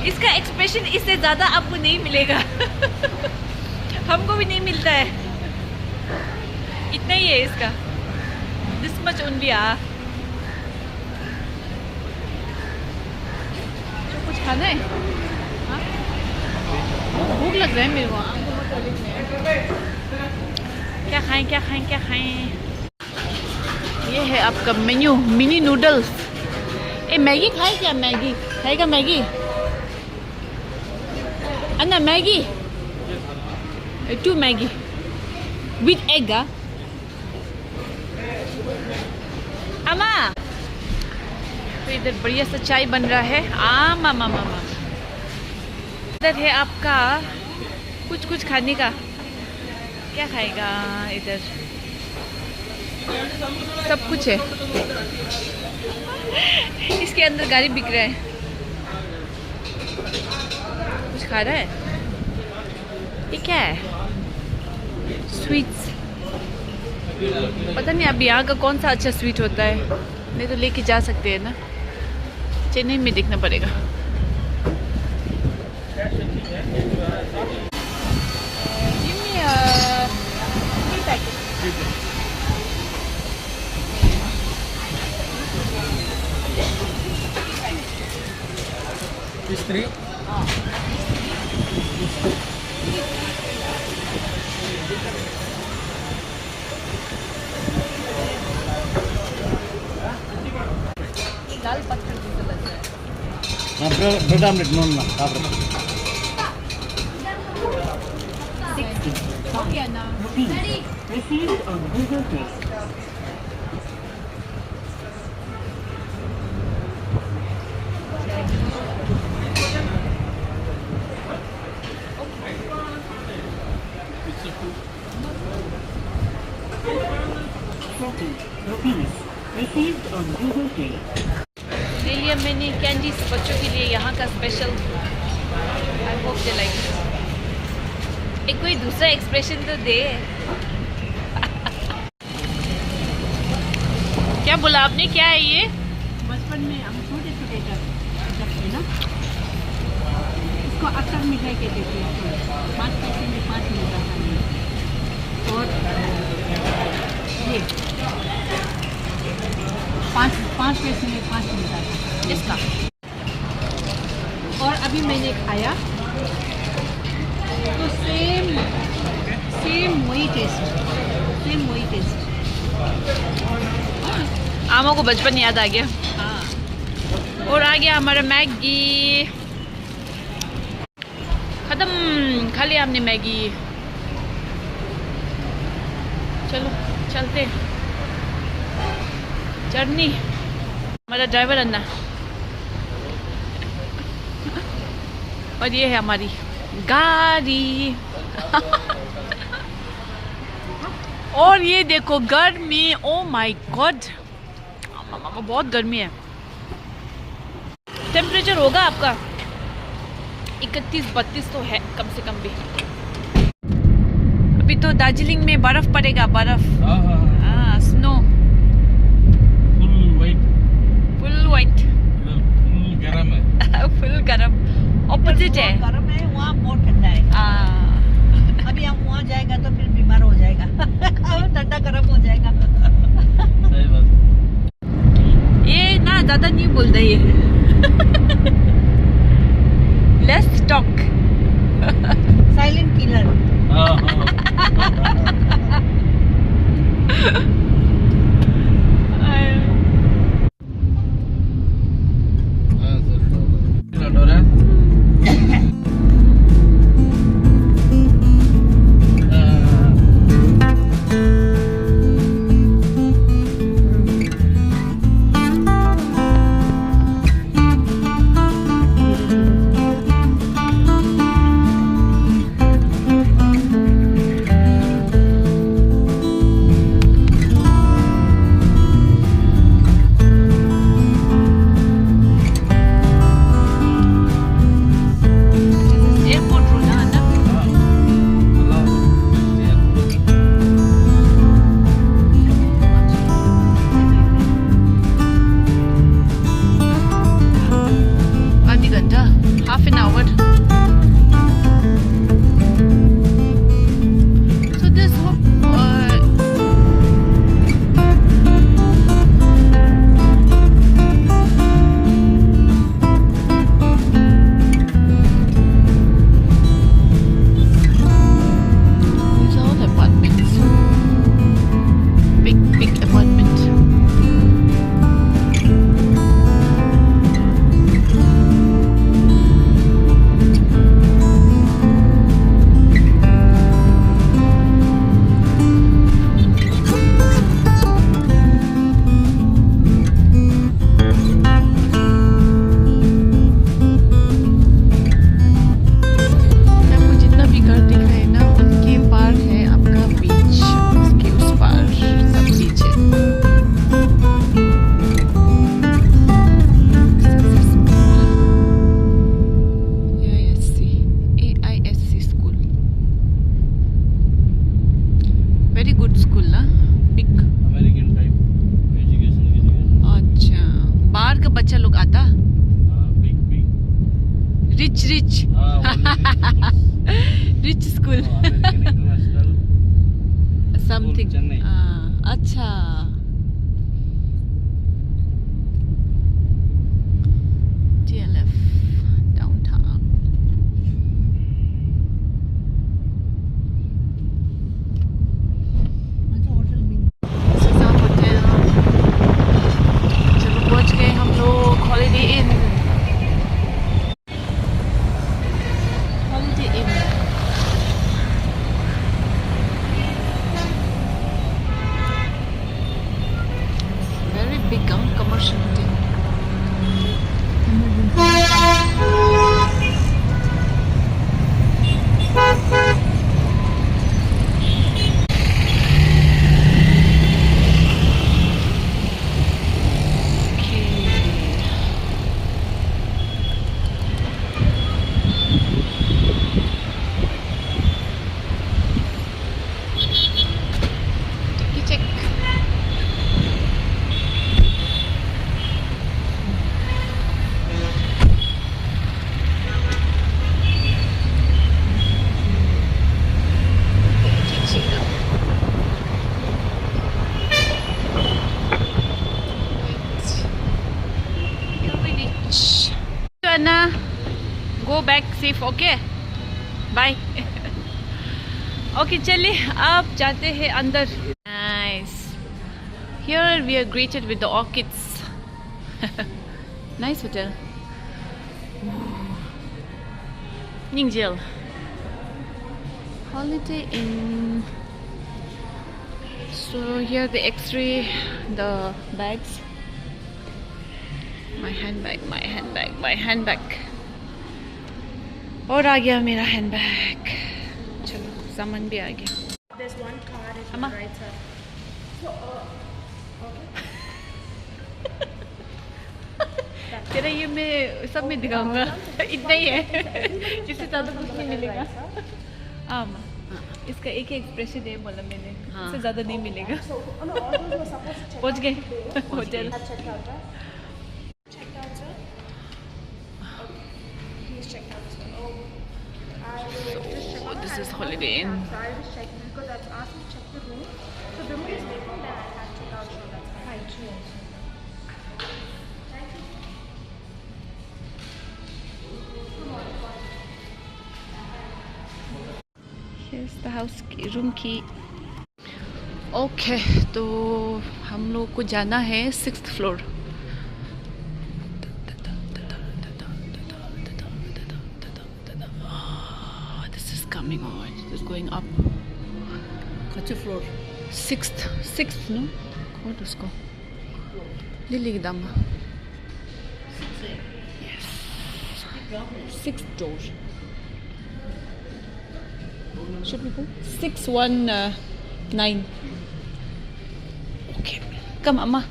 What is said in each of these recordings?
इसका एक्सप्रेशन इससे ज़्यादा आपको नहीं मिलेगा। हमको भी नहीं मिलता है, इतना ही है इसका। दिस मच ओनली कुछ खाना है? हाँ? भूख लग रहा है मेरे को। क्या खाएं क्या खाएं क्या खाएं? ये है आपका मेन्यू, मिनी नूडल्स। ए मैगी खाए क्या? मैगी खाएगा? Maggi Anna, Maggi 2 Maggi with egg. अम्मा तो इधर बढ़िया सा चाय बन रहा है। मामा इधर है आपका कुछ खाने का। क्या खाएगा? इधर सब कुछ है। इसके अंदर गाड़ी बिक रहा है। कुछ खा रहा है? ये क्या है? स्वीट्स। पता नहीं अब यहाँ का कौन सा अच्छा स्वीट होता है। नहीं तो लेके जा सकते हैं ना, चेन्नई में देखना पड़ेगा। Three. दाल पत्थर जैसा लग रहा है। ब्रेड आमलेट नॉन ना Received on Google Pay. ₹40 received on Google Pay. ले लिया मैंने कैंडीज बच्चों के लिए, यहाँ का special. I hope they like. एक कोई दूसरा एक्सप्रेशन तो दे। क्या बोला आपने? क्या है ये? बचपन में हम छोटे छोटे जब थे ना, इसको अक्सर मिठाई कहते थे। 5 पैसे में 5 मिलता था ये। और ये 5 पैसे में 5 मिलता था इसका। और अभी मैंने खाया तो सेम वही टेस्ट। आमों को बचपन याद आ गया। हाँ। और आ गया हमारा मैगी। खत्म, खा लिया हमने मैगी। चलो चलते। जर्नी हमारा ड्राइवर अन्ना। और ये है हमारी गाड़ी। और ये देखो गर्मी, ओ माय गॉड, बहुत गर्मी है। टेम्परेचर होगा आपका 31-32 तो है कम से कम भी। अभी तो दार्जिलिंग में बर्फ पड़ेगा, बर्फ। हाँ, स्नो। Full white. फुल गरम है। फुल गरम। ऑपोजिट है। गर्म है, वहाँ बहुत ठंडा है। अभी हम वहाँ जाएगा तो फिर बीमार हो जाएगा। ठंडा गर्म हो जाएगा। सही बात। ये ना ज्यादा नहीं बोलता ये। Let's talk. Silent killer. बच्चा लोग आता big big rich rich rich school American international something Chennai. अच्छा TLF downtown होटल में सीसा होटल चलो पहुंच गए हम लोग हॉलीडे इन very big commercial hotel check Anna, go back safe, okay? Bye. Okay, चलिए अब जाते हैं अंदर. Nice. Here we are greeted with the orchids. Nice hotel. Ningjil. Holiday Inn. So here the X-ray, the bags. My handbag. और आ गया मेरा handbag. चलो सामान भी आ गया. There's one card at Amma. the right side. तेरा ये मैं सब में दिखाऊंगा. इतना ही है. इससे ज़्यादा कुछ नहीं मिलेगा. आम इसका एक ही एक्सप्रेशन है बोला मैंने. इससे ज़्यादा नहीं मिलेगा. So, oh no, all those were supposed to check पहुंच out गए today. Hotel. Have checked out, right? Checked out, sir? Okay. He's checked out, sir. Oh. I will just check out. This is Holiday Inn. So I was checking because I've asked him to check the room. So the room is vacant and I have checked out, so that's fine. Cheers. Thank you. Here's the house की room की. Okay तो हम लोग को जाना है 6th floor. This is coming on. This is going up. कच्चे floor 6th no? What उसको? दिल्ली की दाम. Yes. 6th door. Should we go? 619. Okay. Come, Amma.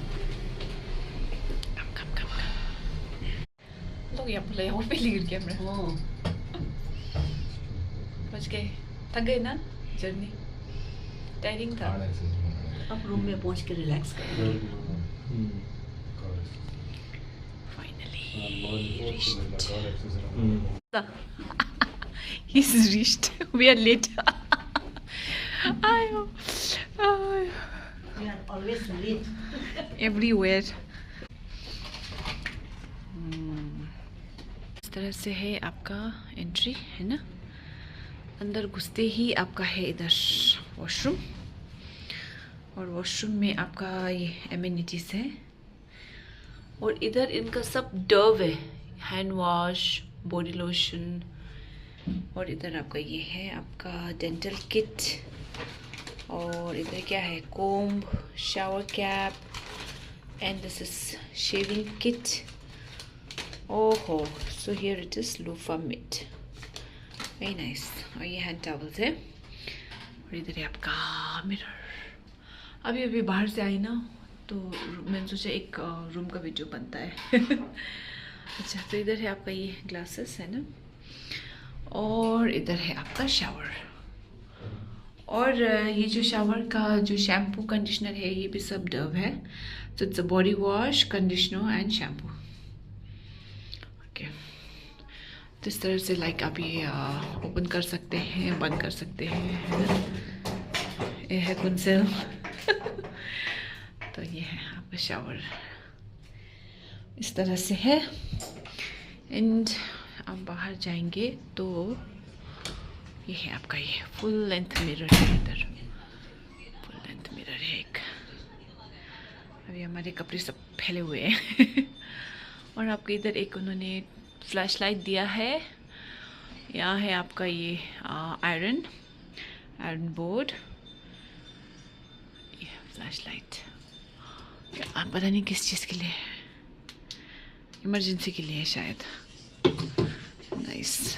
Come. Look, यहाँ पे गिर गया मेरा. पहुँच गए. थक गए ना? जर्नी. टायरिंग था. अब रूम में पहुंच के रिलैक्स करेंगे. Finally reached. He's reached. We are late. We are always late. Everywhere. इस तरह से है आपका एंट्री है ना. अंदर घुसते ही आपका है इधर वॉशरूम. और वॉशरूम में आपका ये एमिनिटीज है. और इधर इनका सब डव है. Hand wash, body lotion. और इधर आपका ये है आपका डेंटल किट. और इधर क्या है? Comb, shower cap and this is shaving kit. ओहो, so here it is Lofa मिट. Very nice. और ये हैंड टॉवल्स है. और इधर है आपका मिरर. अभी बाहर से आई ना तो मैंने सोचा एक रूम का वीडियो बनता है. अच्छा, तो इधर है आपका ये ग्लासेस है ना. और इधर है आपका शावर. और ये जो शावर का जो शैम्पू कंडीशनर है ये भी सब डव है. तो it's a body wash, conditioner and shampoo. तो इस तरह से लाइक आप ये ओपन कर सकते हैं, बंद कर सकते हैं। ये है कुंसल। तो ये है आपका शावर, इस तरह से है। एंड आप बाहर जाएंगे तो ये है आपका ये फुल लेंथ मिरर है, इधर फुल लेंथ मिरर है एक। अभी हमारे कपड़े सब फैले हुए हैं। और आपको इधर एक उन्होंने फ्लैश लाइट दिया है। यहाँ है आपका ये आयरन बोर्ड, ये फ्लैश लाइट। आप पता नहीं किस चीज़ के लिए, इमरजेंसी के लिए शायद। नाइस।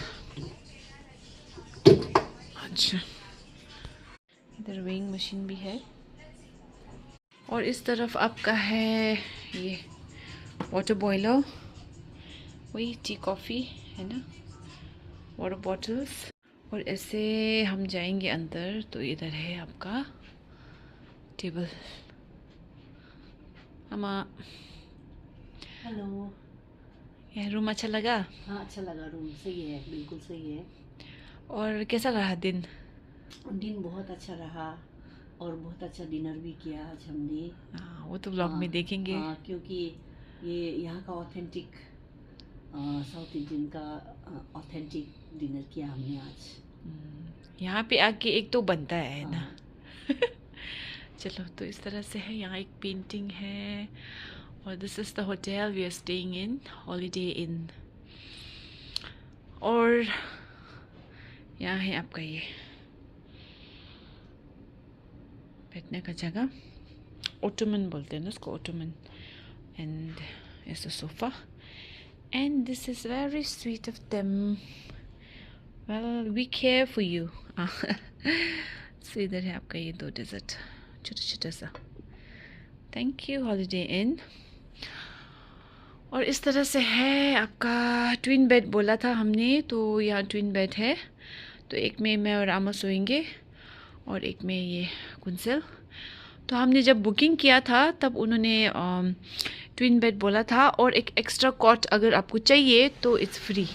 अच्छा, इधर वेइंग मशीन भी है। और इस तरफ आपका है ये वाटर बॉयलर, वही टी कॉफ़ी है ना, वाटर बॉटल्स। और ऐसे हम जाएंगे अंदर तो इधर है आपका टेबल। अम्मा, हेलो। यह रूम अच्छा लगा? हाँ, अच्छा लगा, रूम सही है, बिल्कुल सही है। और कैसा रहा दिन? दिन बहुत अच्छा रहा और बहुत अच्छा डिनर भी किया आज हमने। हाँ, वो तो व्लॉग में देखेंगे। हाँ, क्योंकि ये यहाँ का ऑथेंटिक साउथ इंडियन का ऑथेंटिक डिनर किया हमने आज। यहाँ पे आके एक तो बनता है ना। हाँ। चलो, तो इस तरह से है। यहाँ एक पेंटिंग है। और this is the hotel we are staying in, Holiday Inn. और यहाँ है आपका ये बैठने का जगह, ओटोमन बोलते हैं ना उसको, ottoman. And it's a sofa. And this is very sweet of them. Well, we care for you. So इधर है आपका ये 2 डेजर्ट, छोटा छोटा सा। Thank you Holiday Inn. और इस तरह से है आपका ट्विन बेड बोला था हमने, तो यहाँ ट्विन बेड है। तो एक में मैं और आमा सोएंगे और एक में ये कुंसल। तो हमने जब बुकिंग किया था तब उन्होंने ट्विन बेड बोला था, और एक एक्स्ट्रा कॉट अगर आपको चाहिए तो इट्स फ्री।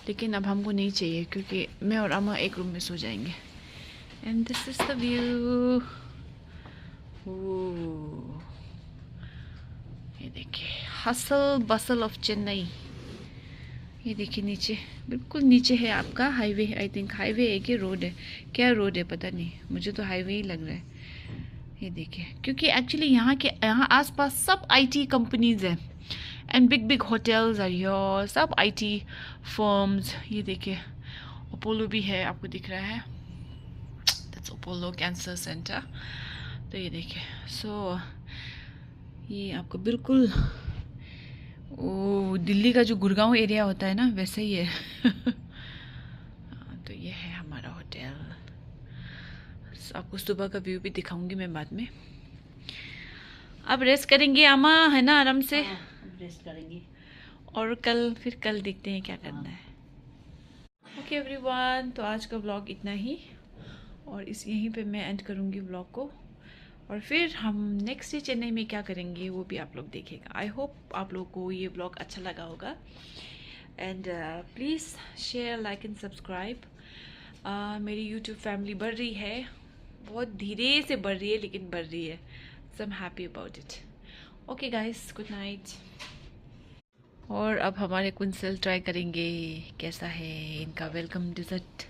लेकिन अब हमको नहीं चाहिए क्योंकि मैं और आमा एक रूम में सो जाएंगे। And this is the view. ये देखिए, हसल बसल ऑफ चेन्नई। ये देखिए नीचे, बिल्कुल नीचे है आपका हाईवे। आई थिंक हाईवे है कि रोड है, क्या रोड है पता नहीं, मुझे तो हाईवे ही लग रहा है। ये देखिए, क्योंकि एक्चुअली यहाँ आसपास सब आईटी कंपनीज हैं and big big hotels are here, सब आईटी फर्म्स। ये देखिए अपोलो भी है, आपको दिख रहा है, दैट्स अपोलो कैंसर सेंटर। तो ये देखिए, सो ये आपको बिल्कुल वो दिल्ली का जो गुड़गांव एरिया होता है ना, वैसे ही है। तो ये है हमारा होटल। आपको सुबह का व्यू भी दिखाऊंगी मैं बाद में। अब रेस्ट करेंगे आमा, है ना, आराम से। हाँ, रेस्ट करेंगे और फिर कल देखते हैं क्या करना है। ओके एवरीवन, तो आज का व्लॉग इतना ही, और यहीं पे मैं एंड करूँगी व्लॉग को। और फिर हम नेक्स्ट डे चेन्नई में क्या करेंगे वो भी आप लोग देखेगा। आई होप आप लोगों को ये व्लॉग अच्छा लगा होगा। And please share, like and subscribe. मेरी यूट्यूब फैमिली बढ़ रही है, बहुत धीरे से बढ़ रही है लेकिन बढ़ रही है। So I am happy about it. Okay guys, good night. और अब हमारे कुंसल ट्राई करेंगे कैसा है इनका वेलकम डिज़र्ट।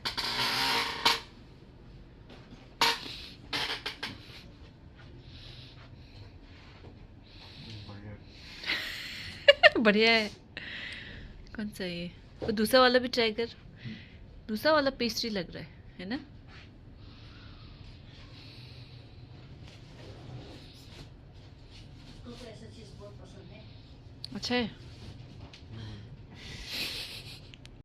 बढ़िया है। कौन सा ये? वो दूसरा वाला भी ट्राई कर। दूसरा वाला पेस्ट्री लग रहा है ना? तो ऐसा चीज़ बहुत पसंद है। अच्छा है।